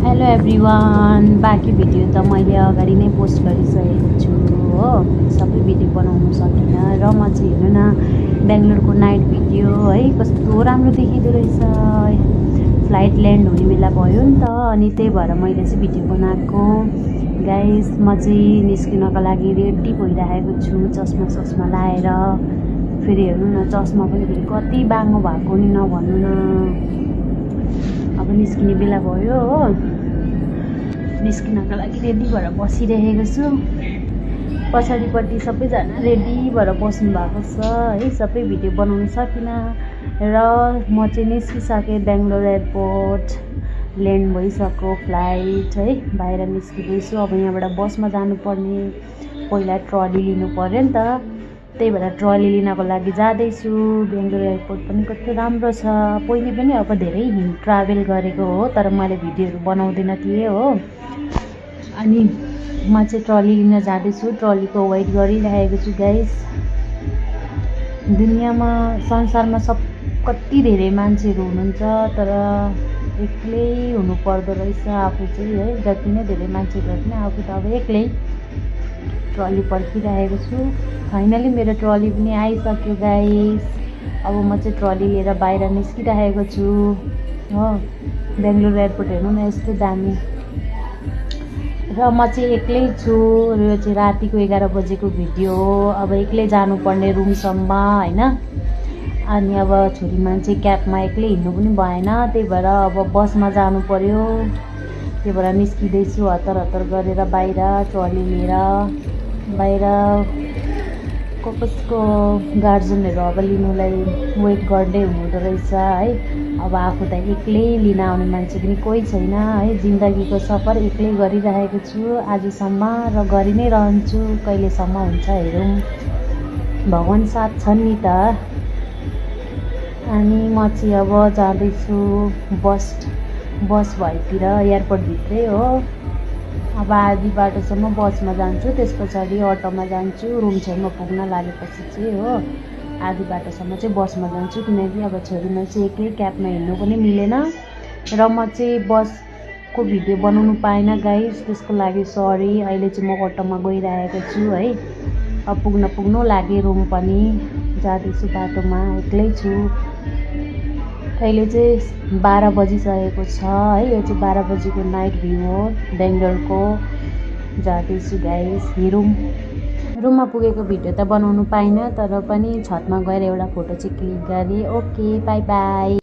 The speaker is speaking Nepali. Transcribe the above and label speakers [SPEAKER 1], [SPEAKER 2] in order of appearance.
[SPEAKER 1] हेलो एभ्रिवान, बाँकी भिडियो त मैले अगाडि नै पोस्ट गरिसकेको छु हो। सबै भिडियो बनाउनु सकिनँ र म चाहिँ हेर्नु न बेङ्गलोरको नाइट भिडियो है, कस्तो राम्रो देखिँदो रहेछ। फ्लाइट ल्यान्ड हुने बेला भयो नि त, अनि त्यही भएर मैले चाहिँ भिडियो बनाएको। गाइस, म चाहिँ निस्किनको लागि रेडी भइरहेको छु, चस्मा लाएर। फेरि हेर्नु न, चस्मा पनि फेरि कति बाङ्गो भएको नि नभन्नु न। अब निस्किने बेला भयो हो, निस्किनको लागि रेडी भएर बसिरहेको छु। पछाडिपट्टि सबैजना रेडी भएर बस्नु भएको छ है। सबै भिडियो बनाउन सकिनँ र म चाहिँ निस्किसकेँ। बेङ्गलोर एयरपोर्ट ल्यान्ड भइसक्यो फ्लाइट है। बाहिर निस्किँदैछु। अब यहाँबाट बसमा जानुपर्ने, पहिला ट्रली लिनु पऱ्यो नि त, त्यही भएर ट्रली लिनको लागि जाँदैछु। बेङ्गलोर एयरपोर्ट पनि कस्तो राम्रो छ। पहिले पनि अब धेरै ट्राभल गरेको हो, तर मैले भिडियोहरू बनाउँदैन थिएँ हो। अनि म चाहिँ ट्रली लिन जाँदैछु, ट्रलीको वेट गरिरहेको छु। गाइस, दुनियाँमा संसारमा कति धेरै मान्छेहरू हुनुहुन्छ, तर एक्लै हुनुपर्दो रहेछ आफू चाहिँ है। जति नै धेरै मान्छे भए पनि आफू त अब एक्लै। ट्रली पर्खिरहेको छु। फाइनली मेरो ट्रली पनि आइसक्यो गाइस। अब म चाहिँ ट्रली लिएर बाहिर निस्किरहेको छु हो। बेङ्गलोर एयरपोर्ट हेर्नु न, यस्तो दामी। र म चाहिँ एक्लै छु। यो चाहिँ रातिको 11 बजेको भिडियो हो। अब एक्लै जानुपर्ने रुमसम्म होइन। अनि अब छोरी मान्छे क्याबमा एक्लै हिँड्नु पनि भएन, त्यही भएर अब बसमा जानु पर्यो। त्यही भएर निस्किँदैछु हतार हतार गरेर बाहिर ट्रली लिएर। बाहिर कसको गार्जेनहरू अब लिनुलाई वेट गर्दै हुनुहुँदो रहेछ है। अब आफू त एक्लै लिन आउने मान्छे पनि कोही छैन है। जिन्दगीको सफर एक्लै गरिरहेको छु आजसम्म र गरि नै रहन्छु। कहिलेसम्म हुन्छ हेरौँ, भगवान् साथ छन् नि त। अनि म चाहिँ अब जाँदैछु बस भएतिर, एयरपोर्टभित्रै हो। अब आधी बाटोसम्म बसमा जान्छु, त्यस पछाडि अटोमा जान्छु। रुम छेउमा पुग्न लागेपछि चाहिँ हो, आधी बाटोसम्म चाहिँ बसमा जान्छु, किनकि अब छोरीमा चाहिँ एक्लै क्याबमा हिँड्नु पनि मिलेन। र म चाहिँ बसको भिडियो बनाउनु पाइनँ गाइस, त्यसको लागि सरी। अहिले चाहिँ म अटोमा गइरहेको छु है। अब पुग्नु लागे रुम पनि। जाँदैछु बाटोमा, एक्लै छु। अहिले चाहिँ 12 बजिसकेको छ है। यो चाहिँ 12 बजीको नाइट भ्यू हो बेङ्गलोरको। जाँदैछु गाइस, हेरौँ। रुममा पुगेको भिडियो त बनाउनु पाइनँ, तर पनि छतमा गएर एउटा फोटो चाहिँ क्लिक गरेँ। Okay, by by.